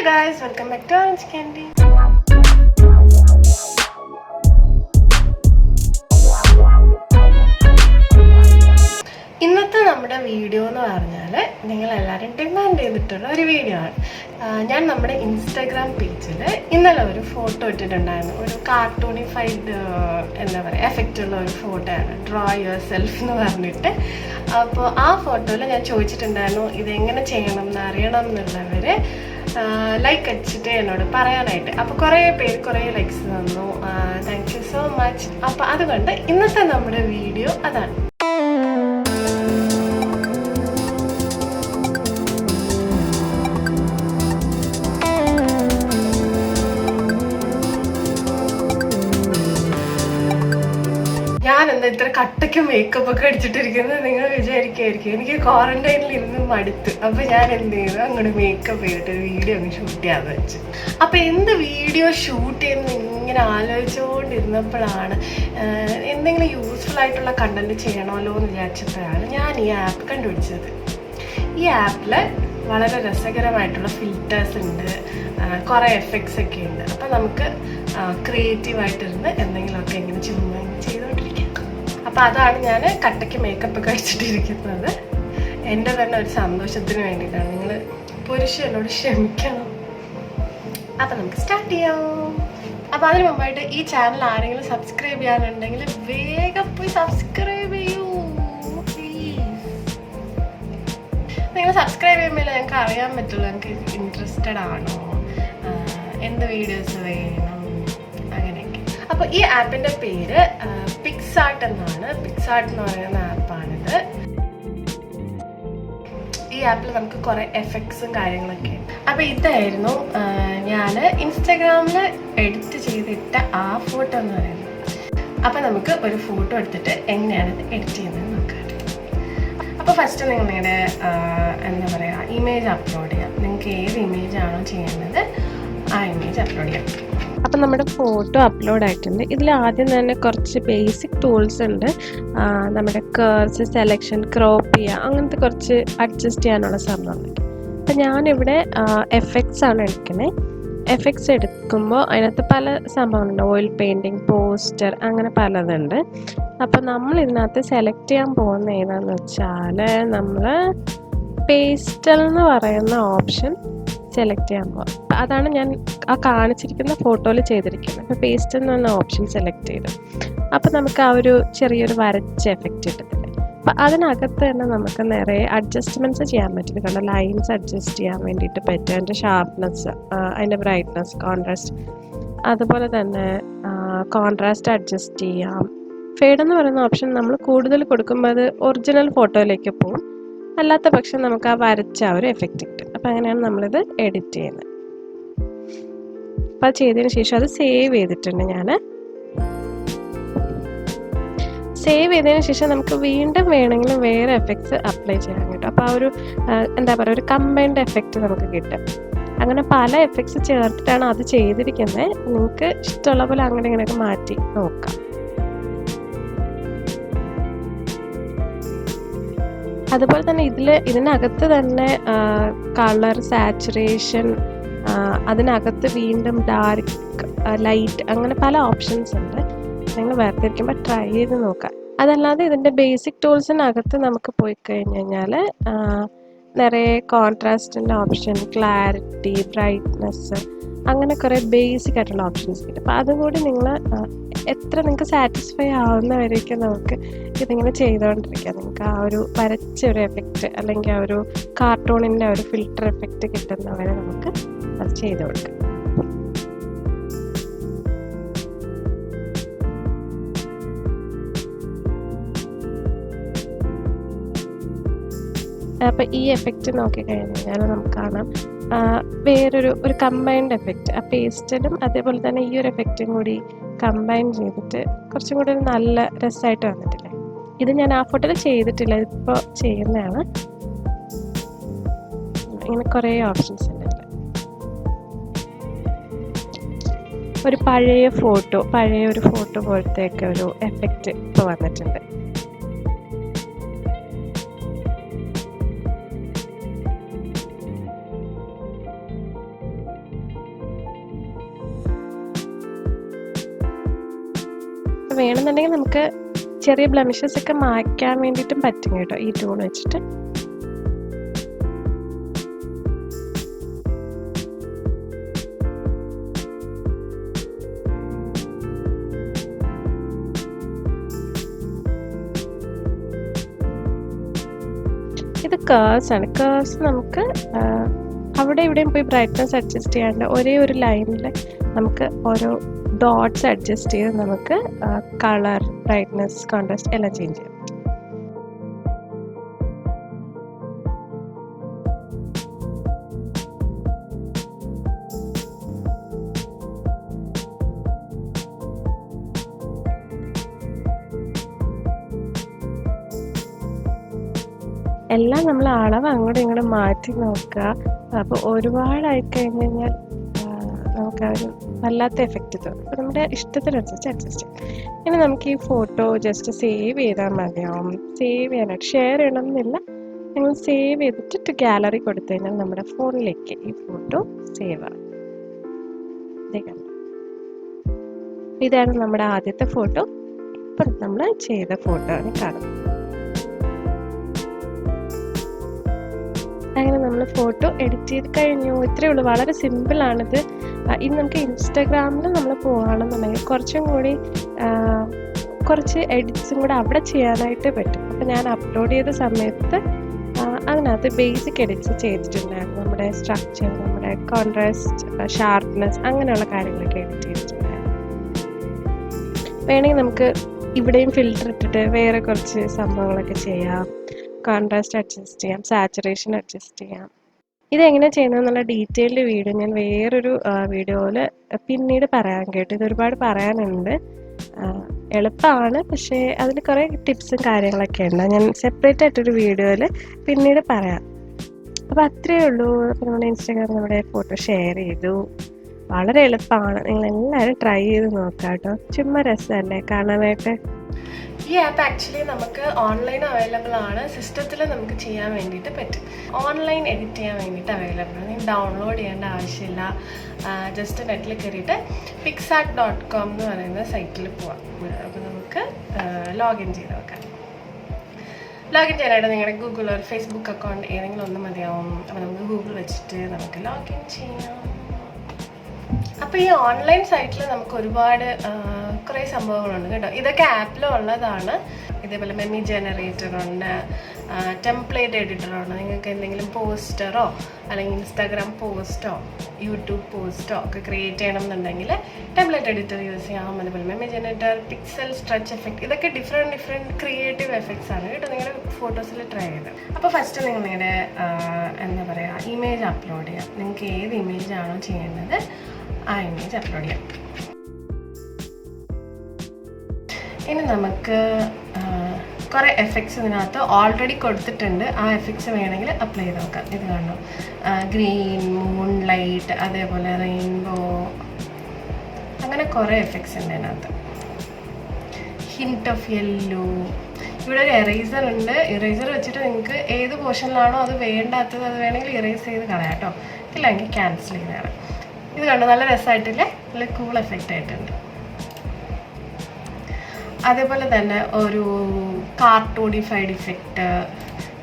guys, welcome back to Orange Candy. ഇന്നത്തെ നമ്മുടെ video എന്ന് പറഞ്ഞാൽ നിങ്ങളെല്ലാവരും ഡിമാൻഡ് ചെയ്തിട്ടുള്ള ഒരു വീഡിയോ ആണ്. ഞാൻ നമ്മുടെ ഇൻസ്റ്റാഗ്രാം പേജിൽ ഇന്നലെ ഒരു ഫോട്ടോ ഇട്ടിട്ടുണ്ടായിരുന്നു. ഒരു കാർട്ടൂണിഫൈഡ് എന്താ പറയുക എഫക്റ്റുള്ള ഒരു ഫോട്ടോയാണ്, ഡ്രോ യുവർ സെൽഫ് എന്ന് പറഞ്ഞിട്ട്. അപ്പോൾ ആ ഫോട്ടോയിൽ ഞാൻ ചോദിച്ചിട്ടുണ്ടായിരുന്നു ഇതെങ്ങനെ ചെയ്യണം എന്ന് അറിയണം എന്നുള്ളവർ ലൈക്ക് അടിച്ചിട്ട് എന്നോട് പറയാനായിട്ട്. അപ്പോൾ കുറേ പേര് കുറേ ലൈക്സ് തന്നു. Thank you so much. അപ്പോൾ അതുകൊണ്ട് ഇന്നത്തെ നമ്മുടെ വീഡിയോ അതാണ്. ഞാനെന്താ ഇത്ര കട്ടയ്ക്ക് മേക്കപ്പ് ഒക്കെ അടിച്ചിട്ടിരിക്കുന്നത് നിങ്ങൾ വിചാരിക്കായിരിക്കും. എനിക്ക് ക്വാറന്റൈനിൽ ഇരുന്ന് മടുത്ത്. അപ്പൊ ഞാൻ എന്ത് ചെയ്തു, അങ്ങോട്ട് മേക്കപ്പ് ചെയ്തിട്ട് വീഡിയോ അങ്ങ് ഷൂട്ട് ചെയ്യാന്ന് വെച്ചു. അപ്പൊ എന്ത് വീഡിയോ ഷൂട്ട് ചെയ്യുന്ന ഇങ്ങനെ ആലോചിച്ചുകൊണ്ടിരുന്നപ്പോഴാണ് എന്തെങ്കിലും യൂസ്ഫുൾ ആയിട്ടുള്ള കണ്ടന്റ് ചെയ്യണമല്ലോ എന്ന് വിചാരിച്ചപ്പോഴാണ് ഞാൻ ഈ ആപ്പ് കണ്ടുപിടിച്ചത്. ഈ ആപ്പിൽ വളരെ രസകരമായിട്ടുള്ള ഫിൽറ്റേഴ്സ് ഉണ്ട്, കുറേ എഫക്ട്സ് ഒക്കെ ഉണ്ട്. അപ്പം നമുക്ക് ക്രിയേറ്റീവായിട്ടിരുന്ന് എന്തെങ്കിലുമൊക്കെ ഇങ്ങനെ ചുമ്മാ ചെയ്തുകൊണ്ടിരിക്കാം. അപ്പം അതാണ് ഞാൻ കട്ടയ്ക്ക് മേക്കപ്പ് ഒക്കെ അടിച്ചിട്ടിരിക്കുന്നത്. എൻ്റെ തന്നെ ഒരു സന്തോഷത്തിന് വേണ്ടിയിട്ടാണ്. നിങ്ങൾ പുരുഷനോട് ക്ഷമിക്കണം. അപ്പം നമുക്ക് സ്റ്റാർട്ട് ചെയ്യാം. അപ്പം അതിന് മുമ്പായിട്ട് ഈ ചാനൽ ആരെങ്കിലും സബ്സ്ക്രൈബ് ചെയ്യാനുണ്ടെങ്കിൽ വേഗം പോയി സബ്സ്ക്രൈബ് ചെയ്യൂ പ്ലീസ്. നിങ്ങൾ സബ്സ്ക്രൈബ് ചെയ്യുമ്പോൾ ഞങ്ങൾക്ക് അറിയാൻ പറ്റുള്ളൂ ഞങ്ങൾക്ക് ഇൻട്രസ്റ്റഡ് ആണോ, എന്ത് വീഡിയോസ് വേണം, അങ്ങനെയൊക്കെ. അപ്പോൾ ഈ ആപ്പിൻ്റെ പേര് പിക്സാർട്ട് എന്നാണ്. പിക്സാർട്ട് എന്ന് പറയുന്ന ആപ്പാണിത്. ഈ ആപ്പിൽ നമുക്ക് കുറേ എഫക്ട്സും കാര്യങ്ങളൊക്കെ ഉണ്ട്. അപ്പോൾ ഇതായിരുന്നു ഞാൻ ഇൻസ്റ്റാഗ്രാമിൽ എഡിറ്റ് ചെയ്തിട്ട ആ ഫോട്ടോ എന്ന് പറയുന്നത്. അപ്പോൾ നമുക്ക് ഒരു ഫോട്ടോ എടുത്തിട്ട് എങ്ങനെയാണ് ഇത് എഡിറ്റ് ചെയ്യുന്നത് നോക്കാം. അപ്പോൾ ഫസ്റ്റ് നിങ്ങളുടെ എന്താ പറയുക ഇമേജ് അപ്ലോഡ് ചെയ്യാം. നിങ്ങൾക്ക് ഏത് ഇമേജാണോ ചെയ്യേണ്ടത് ആ ഇമേജ് അപ്ലോഡ് ചെയ്യാം. അപ്പം നമ്മുടെ ഫോട്ടോ അപ്ലോഡ് ആയിട്ടുണ്ട്. ഇതിൽ ആദ്യം തന്നെ കുറച്ച് ബേസിക് ടൂൾസ് ഉണ്ട്. നമ്മുടെ കേർവ്സ്, സെലക്ഷൻ, ക്രോപ്പ് ചെയ്യുക, അങ്ങനത്തെ കുറച്ച് അഡ്ജസ്റ്റ് ചെയ്യാനുള്ള സംഭവങ്ങളൊക്കെ. അപ്പം ഞാനിവിടെ എഫക്ട്സ് ആണ് എടുക്കുന്നത്. എഫക്ട്സ് എടുക്കുമ്പോൾ അതിനകത്ത് പല സംഭവങ്ങളുണ്ട്. ഓയിൽ പെയിൻറ്റിങ്, പോസ്റ്റർ, അങ്ങനെ പലതുണ്ട്. അപ്പം നമ്മൾ ഇതിനകത്ത് സെലക്ട് ചെയ്യാൻ പോകുന്ന ഏതാണെന്ന് വെച്ചാൽ നമ്മൾ പേസ്റ്റൽ എന്ന് പറയുന്ന ഓപ്ഷൻ സെലക്ട് ചെയ്യാൻ പോകാം. അതാണ് ഞാൻ ആ കാണിച്ചിരിക്കുന്ന ഫോട്ടോയിൽ ചെയ്തിരിക്കുന്നത്. അപ്പോൾ പേസ്റ്റ് എന്ന് പറഞ്ഞ ഓപ്ഷൻ സെലക്ട് ചെയ്തു. അപ്പോൾ നമുക്ക് ആ ഒരു ചെറിയൊരു വരച്ച എഫക്റ്റ് കിട്ടത്തില്ലേ. അപ്പം അതിനകത്ത് തന്നെ നമുക്ക് നിറയെ അഡ്ജസ്റ്റ്മെൻറ്റ്സ് ചെയ്യാൻ പറ്റും. കാരണം ലൈൻസ് അഡ്ജസ്റ്റ് ചെയ്യാൻ വേണ്ടിയിട്ട് പറ്റും. അതിൻ്റെ ഷാർപ്നെസ്, അതിൻ്റെ ബ്രൈറ്റ്നസ്, കോൺട്രാസ്റ്റ്, അതുപോലെ തന്നെ കോൺട്രാസ്റ്റ് അഡ്ജസ്റ്റ് ചെയ്യാം. ഫേഡ് എന്ന് പറയുന്ന ഓപ്ഷൻ നമ്മൾ കൂടുതൽ കൊടുക്കുമ്പോൾ അത് ഒറിജിനൽ ഫോട്ടോയിലേക്ക് പോകും. അല്ലാത്ത പക്ഷം നമുക്ക് ആ വരച്ച ആ ഒരു എഫക്റ്റ് കിട്ടും. അപ്പം അങ്ങനെയാണ് നമ്മളിത് എഡിറ്റ് ചെയ്യുന്നത്. അപ്പം അത് ചെയ്തതിന് ശേഷം അത് സേവ് ചെയ്തിട്ടുണ്ട് ഞാൻ. സേവ് ചെയ്തതിന് ശേഷം നമുക്ക് വീണ്ടും വേണമെങ്കിലും വേറെ എഫക്ട്സ് അപ്ലൈ ചെയ്യാൻ കിട്ടും. അപ്പോൾ ആ ഒരു എന്താ പറയുക ഒരു കമ്പൈൻഡ് എഫക്റ്റ് നമുക്ക് കിട്ടും. അങ്ങനെ പല എഫക്ട്സ് ചേർത്തിട്ടാണ് അത് ചെയ്തിരിക്കുന്നത്. നിങ്ങൾക്ക് ഇഷ്ടമുള്ള പോലെ അങ്ങനെ ഇങ്ങനെയൊക്കെ മാറ്റി നോക്കാം. അതുപോലെ തന്നെ ഇതിനകത്ത് തന്നെ കളർ, സാച്ചുറേഷൻ, അതിനകത്ത് വീണ്ടും ഡാർക്ക്, ലൈറ്റ്, അങ്ങനെ പല ഓപ്ഷൻസ് ഉണ്ട്. നിങ്ങൾ വേർതിരിക്കുമ്പോൾ ട്രൈ ചെയ്ത് നോക്കാം. അതല്ലാതെ ഇതിൻ്റെ ബേസിക് ടൂൾസിനകത്ത് നമുക്ക് പോയി കഴിഞ്ഞ് കഴിഞ്ഞാൽ നിറയെ കോൺട്രാസ്റ്റിൻ്റെ ഓപ്ഷൻ, ക്ലാരിറ്റി, ബ്രൈറ്റ്നെസ്, അങ്ങനെ കുറേ ബേസിക് ആയിട്ടുള്ള ഓപ്ഷൻസ് കിട്ടും. അപ്പോൾ അതുകൂടി നിങ്ങൾ എത്ര നിങ്ങൾക്ക് സാറ്റിസ്ഫൈ ആവുന്നവരേക്കും നമുക്ക് ഇതിങ്ങനെ ചെയ്തുകൊണ്ടിരിക്കാം. നിങ്ങൾക്ക് ആ ഒരു വരച്ച ഒരു എഫക്റ്റ് അല്ലെങ്കിൽ ആ ഒരു കാർട്ടൂണിൻ്റെ ഒരു ഫിൽറ്റർ എഫക്റ്റ് കിട്ടുന്നവരെ നമുക്ക് അത് ചെയ്ത് കൊടുക്കാം. അപ്പോൾ ഈ എഫക്റ്റ് നോക്കിക്കഴിഞ്ഞ് കഴിഞ്ഞാൽ നമുക്ക് കാണാം ഒരു കമ്പൈൻഡ് എഫക്റ്റ്. ആ പേസ്റ്റിലും അതേപോലെ തന്നെ ഈ ഒരു എഫക്റ്റും കൂടി കമ്പൈൻ ചെയ്തിട്ട് കുറച്ചും കൂടി നല്ല രസമായിട്ട് വന്നിട്ടില്ലേ. ഇത് ഞാൻ ആ ഫോട്ടോയിൽ ചെയ്തിട്ടില്ല, ഇതിപ്പോൾ ചെയ്യുന്നതാണ്. ഇങ്ങനെ കുറേ ഓപ്ഷൻസ് ഉണ്ട്. ഒരു പഴയ ഒരു ഫോട്ടോ പോലത്തെയൊക്കെ ഒരു എഫക്റ്റ് ഇപ്പോൾ വന്നിട്ടുണ്ട്. അപ്പോൾ വേണമെന്നുണ്ടെങ്കിൽ നമുക്ക് ചെറിയ ബ്ലെമിഷസ് ഒക്കെ മായ്ക്കാൻ വേണ്ടിയിട്ടും പറ്റും കേട്ടോ ഈ ടൂൾ വെച്ചിട്ട്. ഇത് കേഴ്സ് ആണ്. കേഴ്സ് നമുക്ക് അവിടെ ഇവിടെയും പോയി ബ്രൈറ്റ്നസ് അഡ്ജസ്റ്റ് ചെയ്യാണ്ട് ഒരേ ഒരു ലൈനിൽ നമുക്ക് ഓരോ ഡോട്ട്സ് അഡ്ജസ്റ്റ് ചെയ്ത് നമുക്ക് കളർ, ബ്രൈറ്റ്നസ്, കോൺട്രാസ്റ്റ് എല്ലാം ചേഞ്ച് ചെയ്യാം. എല്ലാം നമ്മൾ അളവ് അങ്ങോട്ടും ഇങ്ങോട്ടും മാറ്റി നോക്കുക. അപ്പോൾ ഒരുപാടായി കഴിഞ്ഞ് കഴിഞ്ഞാൽ നമുക്ക് ഒരു വല്ലാത്ത എഫക്റ്റ് തോന്നും. അപ്പോൾ നമ്മുടെ ഇഷ്ടത്തിനനുസരിച്ച് അഡ്ജസ്റ്റ് ചെയ്യാം. ഇനി നമുക്ക് ഈ ഫോട്ടോ ജസ്റ്റ് സേവ് ചെയ്താൽ മതിയാവും. സേവ് ചെയ്യാനായിട്ട് ഷെയർ ചെയ്യണമെന്നില്ല. നിങ്ങൾ സേവ് ചെയ്തിട്ട് ഗാലറി കൊടുത്തു കഴിഞ്ഞാൽ നമ്മുടെ ഫോണിലേക്ക് ഈ ഫോട്ടോ സേവ് ആവും. ഇതാണ് നമ്മുടെ ആദ്യത്തെ ഫോട്ടോ. ഇപ്പം നമ്മൾ ചെയ്ത ഫോട്ടോ ആണ് കാണുന്നത്. അങ്ങനെ നമ്മൾ ഫോട്ടോ എഡിറ്റ് ചെയ്ത് കഴിഞ്ഞു. ഇത്രയേ ഉള്ളൂ, വളരെ സിമ്പിളാണിത്. ഇനി നമുക്ക് ഇൻസ്റ്റാഗ്രാമിൽ നമ്മൾ പോവുകയാണെന്നുണ്ടെങ്കിൽ കുറച്ചും കൂടി കുറച്ച് എഡിറ്റ്സും കൂടെ അവിടെ ചെയ്യാനായിട്ട് പറ്റും. അപ്പോൾ ഞാൻ അപ്ലോഡ് ചെയ്ത സമയത്ത് അതിനകത്ത് ബേസിക് എഡിറ്റ്സ് ചെയ്തിട്ടുണ്ടായിരുന്നു. നമ്മുടെ സ്ട്രക്ചർ, നമ്മുടെ കോൺട്രാസ്റ്റ്, ഷാർപ്നെസ്, അങ്ങനെയുള്ള കാര്യങ്ങളൊക്കെ എഡിറ്റ് ചെയ്തിട്ടുണ്ടായിരുന്നു. വേണമെങ്കിൽ നമുക്ക് ഇവിടെയും ഫിൽറ്റർ ഇട്ടിട്ട് വേറെ കുറച്ച് സംഭവങ്ങളൊക്കെ ചെയ്യാം. കോൺട്രാസ്റ്റ് അഡ്ജസ്റ്റ് ചെയ്യാം, സാച്ചുറേഷൻ അഡ്ജസ്റ്റ് ചെയ്യാം. ഇതെങ്ങനെ ചെയ്യുന്നതെന്നുള്ള ഡീറ്റെയിൽഡ് വീഡിയോ ഞാൻ വേറൊരു വീഡിയോയിൽ പിന്നീട് പറയാൻ കേട്ടു. ഇതൊരുപാട് പറയാനുണ്ട്. എളുപ്പമാണ്, പക്ഷേ അതിൽ കുറേ ടിപ്സും കാര്യങ്ങളൊക്കെ ഉണ്ട്. ഞാൻ സെപ്പറേറ്റ് ആയിട്ടൊരു വീഡിയോയിൽ പിന്നീട് പറയാം. അപ്പോൾ അത്രയേ ഉള്ളൂ. അപ്പോൾ നമ്മുടെ ഇൻസ്റ്റാഗ്രാമിൽ നമ്മുടെ ഫോട്ടോ ഷെയർ ചെയ്തു. വളരെ എളുപ്പമാണ്. നിങ്ങളെല്ലാവരും ട്രൈ ചെയ്ത് നോക്കാം കേട്ടോ. ചുമ്മാ രസമല്ലേ കാണാനായിട്ട്. ഈ ആപ്പ് ആക്ച്വലി നമുക്ക് ഓൺലൈൻ അവൈലബിൾ ആണ്. സിസ്റ്റത്തിൽ നമുക്ക് ചെയ്യാൻ വേണ്ടിയിട്ട് പറ്റും. ഓൺലൈൻ എഡിറ്റ് ചെയ്യാൻ വേണ്ടിയിട്ട് അവൈലബിൾ ആണ്. നിങ്ങൾക്ക് ഡൗൺലോഡ് ചെയ്യേണ്ട ആവശ്യമില്ല. ജസ്റ്റ് നെറ്റിൽ കയറിയിട്ട് picsart.com എന്ന് പറയുന്ന സൈറ്റിൽ പോവാം. അപ്പോൾ നമുക്ക് ലോഗിൻ ചെയ്ത് നോക്കാം. ലോഗിൻ ചെയ്യാനായിട്ട് നിങ്ങളുടെ ഗൂഗിൾ ഒരു ഫേസ്ബുക്ക് അക്കൗണ്ട് ഏതെങ്കിലും ഒന്ന് മതിയാവും. അപ്പോൾ നമുക്ക് ഗൂഗിൾ വെച്ചിട്ട് നമുക്ക് ലോഗിൻ ചെയ്യാം. അപ്പോൾ ഈ ഓൺലൈൻ സൈറ്റിൽ നമുക്ക് ഒരുപാട് കുറേ സംഭവങ്ങളുണ്ട് കേട്ടോ. ഇതൊക്കെ ആപ്പിലും ഉള്ളതാണ്. ഇതേപോലെ മെമ്മി ജനറേറ്റർ ഉണ്ട്, ടെംപ്ലേറ്റ് എഡിറ്റർ ഉണ്ട്. നിങ്ങൾക്ക് എന്തെങ്കിലും പോസ്റ്ററോ അല്ലെങ്കിൽ ഇൻസ്റ്റാഗ്രാം പോസ്റ്റോ യൂട്യൂബ് പോസ്റ്റോ ഒക്കെ ക്രിയേറ്റ് ചെയ്യണമെന്നുണ്ടെങ്കിൽ ടെംപ്ലേറ്റ് എഡിറ്റർ യൂസ് ചെയ്യാം. അതുപോലെ മെമ്മി ജനറേറ്റർ, പിക്സൽ, സ്ട്രെച്ച് എഫക്റ്റ്, ഇതൊക്കെ ഡിഫറെൻറ്റ് ക്രിയേറ്റീവ് എഫക്ട്സ് ആണ് കേട്ടോ. നിങ്ങളുടെ ഫോട്ടോസിൽ ട്രൈ ചെയ്ത്. അപ്പോൾ ഫസ്റ്റ് നിങ്ങൾ നിങ്ങളുടെ എന്താ പറയുക ഇമേജ് അപ്ലോഡ് ചെയ്യാം. നിങ്ങൾക്ക് ഏത് ഇമേജാണോ ചെയ്യേണ്ടത് ആ ഇമേജ് അപ്ലോഡ് ചെയ്യാം. ഇനി നമുക്ക് കുറേ എഫക്ട്സ് ഇതിനകത്ത് ഓൾറെഡി കൊടുത്തിട്ടുണ്ട്. ആ എഫക്ട്സ് വേണമെങ്കിൽ അപ്ലൈ ചെയ്ത് നോക്കാം. ഇത് കാണും, ഗ്രീൻ, മൂൺ ലൈറ്റ്, അതേപോലെ റെയിൻബോ, അങ്ങനെ കുറേ എഫക്ട്സ് ഉണ്ട് ഇതിനകത്ത്. Hint of yellow. ഇവിടെ ഒരു എറേസർ ഉണ്ട്. ഇറേസർ വെച്ചിട്ട് നിങ്ങൾക്ക് ഏത് പോർഷനിലാണോ അത് വേണ്ടാത്തത് അത് വേണമെങ്കിൽ ഇറേസ് ചെയ്ത് കളയാം കേട്ടോ. ഇല്ലെങ്കിൽ ക്യാൻസൽ ചെയ്ത് കളയാം. ഇത് കണ്ടോ, നല്ല രസമായിട്ടില്ലേ? നല്ല കൂൾ എഫക്റ്റ് ആയിട്ടുണ്ട്. അതേപോലെ തന്നെ ഒരു കാർട്ടൂണിഫൈഡ് ഇഫക്റ്റ്,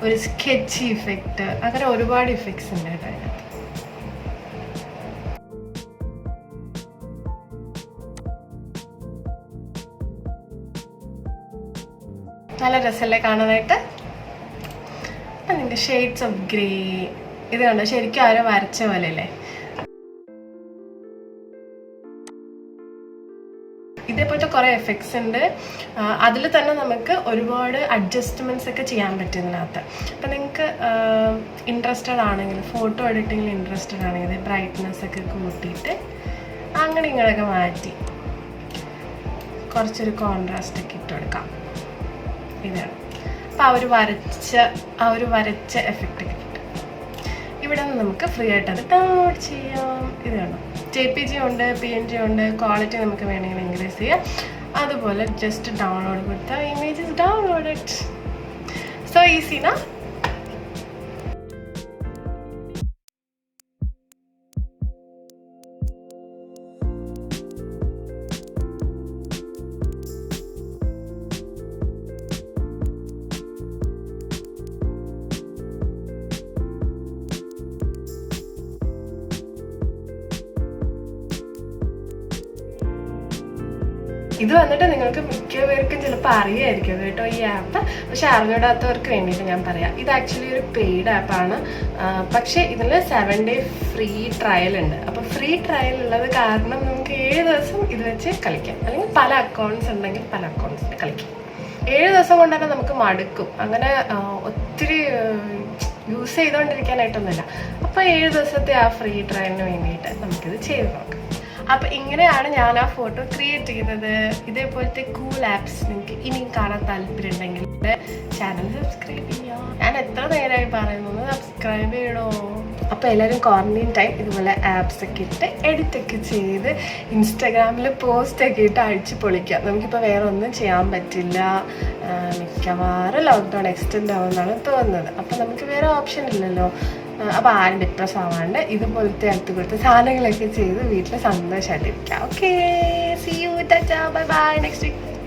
ഒരു സ്കെച്ച് ഇഫക്റ്റ്, അങ്ങനെ ഒരുപാട് ഇഫക്ട്സ് ഉണ്ട് കേട്ടോ അതിനകത്ത്. നല്ല രസമല്ലേ കാണാനായിട്ട്? അപ്പം നിങ്ങൾക്ക് ഷെയ്ഡ്സ് ഓഫ് ഗ്രേ, ഇത് കണ്ടോ ശരിക്കും ആരോ വരച്ച പോലെ അല്ലേ? ഇതേപോലത്തെ കുറേ എഫക്ട്സ് ഉണ്ട്. അതിൽ തന്നെ നമുക്ക് ഒരുപാട് അഡ്ജസ്റ്റ്മെൻറ്റ്സ് ഒക്കെ ചെയ്യാൻ പറ്റും ഇതിനകത്ത്. അപ്പം നിങ്ങൾക്ക് ഇൻട്രസ്റ്റഡ് ആണെങ്കിൽ, ഫോട്ടോ എഡിറ്റിങ്ങിൽ ഇൻട്രസ്റ്റഡ് ആണെങ്കിൽ ബ്രൈറ്റ്നെസ് ഒക്കെ കൂട്ടിയിട്ട് അങ്ങനെ ഇങ്ങനെയൊക്കെ മാറ്റി കുറച്ചൊരു കോൺട്രാസ്റ്റ് ഒക്കെ ഇട്ട് കൊടുക്കാം. ഇതാണ്. അപ്പോൾ ആ ഒരു വരച്ച എഫക്റ്റ് ഒക്കെ കിട്ടും. ഇവിടെ നിന്ന് നമുക്ക് ഫ്രീ ആയിട്ട് അത് ഡൗൺലോഡ് ചെയ്യാം. ഇത് കാണാം, JPG ഉണ്ട്, PNG ഉണ്ട്. ക്വാളിറ്റി നമുക്ക് വേണമെങ്കിൽ ഇൻക്രീസ് ചെയ്യാം. അതുപോലെ ജസ്റ്റ് ഡൗൺലോഡ് കൊടുത്താൽ image is downloaded. So easy നാ? ഇത് വന്നിട്ട് നിങ്ങൾക്ക് മിക്ക പേർക്കും ചിലപ്പോൾ അറിയായിരിക്കും കേട്ടോ ഈ ആപ്പ്. പക്ഷെ അറിഞ്ഞിടാത്തവർക്ക് വേണ്ടിയിട്ട് ഞാൻ പറയാം, ഇത് ആക്ച്വലി ഒരു പെയ്ഡ് ആപ്പാണ്. പക്ഷേ ഇതിൽ 7 ഡേ ഫ്രീ ട്രയൽ ഉണ്ട്. അപ്പോൾ ഫ്രീ ട്രയൽ ഉള്ളത് കാരണം നമുക്ക് 7 ദിവസം ഇത് വെച്ച് കളിക്കാം. അല്ലെങ്കിൽ പല അക്കൗണ്ട്സ് ഉണ്ടെങ്കിൽ പല അക്കൗണ്ട്സിൽ കളിക്കാം. 7 ദിവസം കൊണ്ട് തന്നെ നമുക്ക് മടുക്കും. അങ്ങനെ ഒത്തിരി യൂസ് ചെയ്തുകൊണ്ടിരിക്കാനായിട്ടൊന്നുമില്ല. അപ്പോൾ 7 ദിവസത്തെ ആ ഫ്രീ ട്രയലിന് വേണ്ടിയിട്ട് നമുക്കിത് ചെയ്ത് നോക്കാം. അപ്പോൾ ഇങ്ങനെയാണ് ഞാൻ ആ ഫോട്ടോ ക്രിയേറ്റ് ചെയ്തത്. ഇതേപോലത്തെ കൂൾ ആപ്സ് നിങ്ങൾക്ക് ഇനിയും കാണാൻ താല്പര്യം ഉണ്ടെങ്കിൽ ചാനൽ സബ്സ്ക്രൈബ് ചെയ്യാം. ഞാൻ എത്ര നേരമായി പറയുന്നത് സബ്സ്ക്രൈബ് ചെയ്യണോ. അപ്പോൾ എല്ലാവരും ക്വാറന്റൈൻ ടൈം ഇതുപോലെ ആപ്സ് ഒക്കെ ഇട്ട് എഡിറ്റൊക്കെ ചെയ്ത് ഇൻസ്റ്റാഗ്രാമിൽ പോസ്റ്റൊക്കെ ഇട്ട് അടിച്ച് പൊളിക്കാം. നമുക്കിപ്പോൾ വേറെ ഒന്നും ചെയ്യാൻ പറ്റില്ല. മിക്കവാറും ലോക്ക്ഡൗൺ എക്സ്റ്റെൻഡ് ആവുമെന്നാണ് തോന്നുന്നത്. അപ്പോൾ നമുക്ക് വേറെ ഓപ്ഷൻ ഇല്ലല്ലോ. അപ്പോൾ ആരും ഡിപ്രസ് ആവാണ്ട് ഇതുപോലത്തെ അടുത്ത് സാധനങ്ങളൊക്കെ ചെയ്ത് വീട്ടിൽ സന്തോഷമായിട്ടിരിക്കാം. Okay, see you, tata, bye bye, next week.